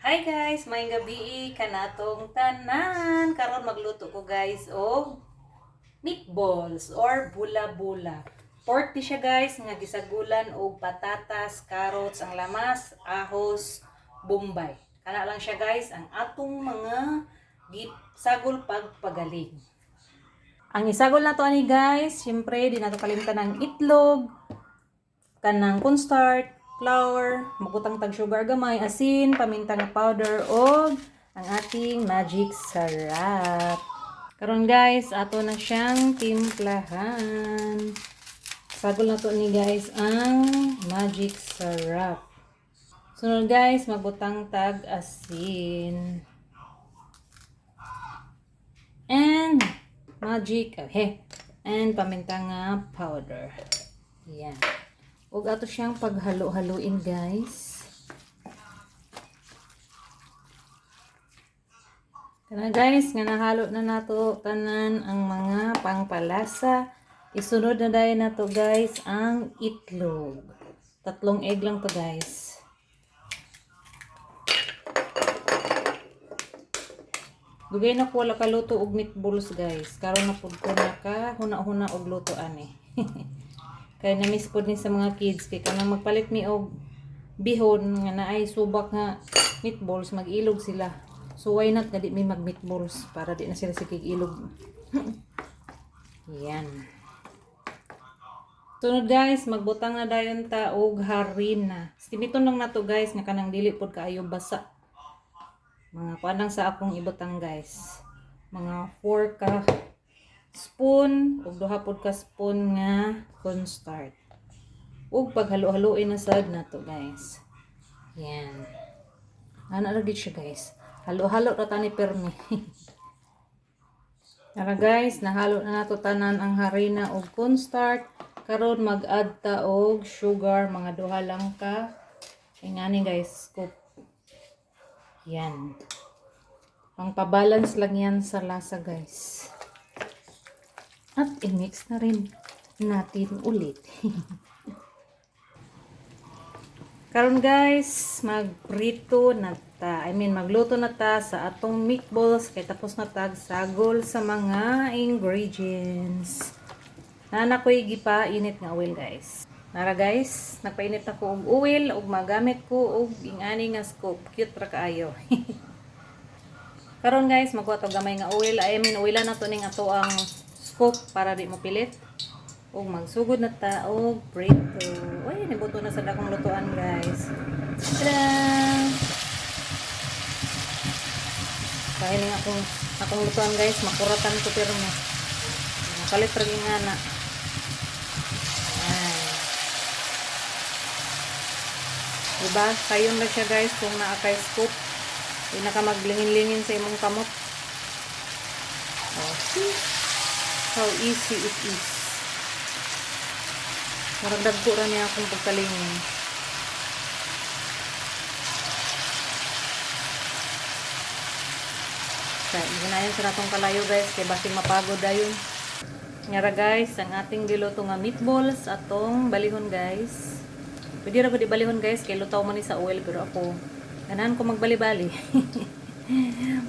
Hi guys, maayong gabi kanatong tanan. Karon magluto ko guys og meatballs or bula-bula. Pork di siya guys nga gisagulan og patatas, carrots, ang lamas, ahos, bombay. Kana lang siya guys ang atong mga sagol pagpagaling. Ang isagol na to ani guys, syempre di nato kalimutan ng itlog, kanang cornstarch, flour, magutang tag sugar gamay, asin, paminta nga powder og ang ating magic sarap. Karon guys, ato na siyang timplahan. Sagol na to ni guys ang magic sarap. Sunod guys, magbutang tag asin. And magic, and paminta nga powder. Yan. Huwag ato siyang paghalo-haloin guys. Kana guys, nga nahalo na nato tanan ang mga pangpalasa. Isunod na dahil na to guys ang itlog. 3 egg lang to guys. Dugay na ko wala kaluto og meatballs guys. Karon na pud ko naka huna-huna og luto ani. Kaya na-miss po din sa mga kids. Kaya kanang magpalit mi og bihon nga naay subak nga meatballs, mag-ilog sila. So why not nga di mi mag meatballs para di na sila sikig ilog. Yan. Sunod guys, magbutang na dayon ta og harina. Estimiton lang nato guys nga kanang dili pod kaayo basa. Mga kuanang sa akong ibutang guys. Mga 4 ka spoon ug duha pod ka spoon nga cornstarch. Ug paghalo-haloin na sad nato guys. Yan. Ana ra gid siya guys. Halo-halo ra tani permi. Tara guys, nahalo na nato tanan ang harina ug cornstarch. Karon mag-add ta og sugar, mga duha lang ka. Ingani guys, scoop. Yan. Pang-balance lang yan sa lasa guys. At i-mix na rin natin ulit. Karon guys, magprito na ta. Magluto na ta sa atong meatballs. Kaya tapos na tag sagol sa mga ingredients. Nana ko'y gipa init nga oil guys. Nara guys, nagpainit na ko og oil ug magamit ko og ingani nga scoop. Cute ra kaayo. Karon guys, magkuha to gamay nga oil. Oilan na to ning ato ang scoop para di mo pilit. Ug magsugod na ta og prito. Uy, nibuto na sa dakong lutuan guys. Tada! Dahil nga akong lutuan guys, makuratan ko pero na. Nakalit ra gyud nga na. Diba? Kayon lang siya guys kung naakay scoop. Hindi na ka maglingin-lingin sa imong kamot. Oh, see how easy it is. Maragdag ko rin niya akong pagkalingin. Kaya ginayon sa natong kalayo guys. Kaya basing mapagod dayon. Ngara guys, ang ating diluto nga meatballs atong balihon guys. Pwede ra ko di balihon guys, kay lutaw man ni sa oil pero ako ganahan ko magbali-bali.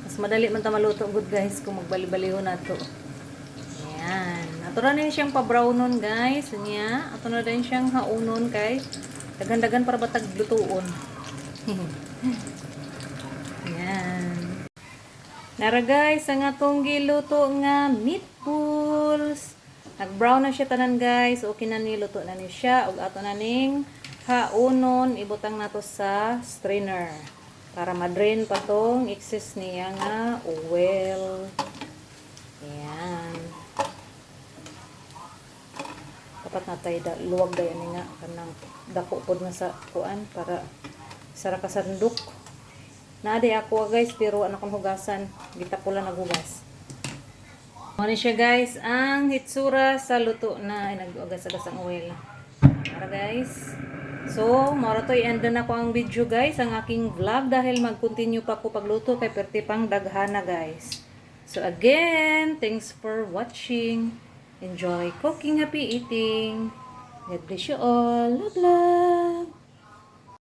Mas madali man ta maluto good guys kung magbali-balihon nato. Ayan. Ato ra na siyang pa-brownon guys. Anya, ato na din siyang haunon kay dagan-dagan para batag lutuon. Ayan. Nara guys, ang atong giluto nga meatballs. Nag-brown na siya tanan guys. Okay na ni luto na ni siya ug ato na ning haunon, ibutang nato sa strainer para ma-drain pa tong excess niya nga oil. Ayan. Dapat natay luwag dayon nga kanang dako pod na sa kuan para sara ka sandok. Naade ako guys pero ano kang hugasan, gitapulan naghugas. Ano siya guys, ang hitsura sa luto na nag-ugas-agas ang oil. Para guys. So, mara to i-end na ko ang video guys, ang aking vlog dahil mag-continue pa ko pagluto kay perti pang daghana guys. So again, thanks for watching. Enjoy cooking, happy eating. God bless you all. Love, love.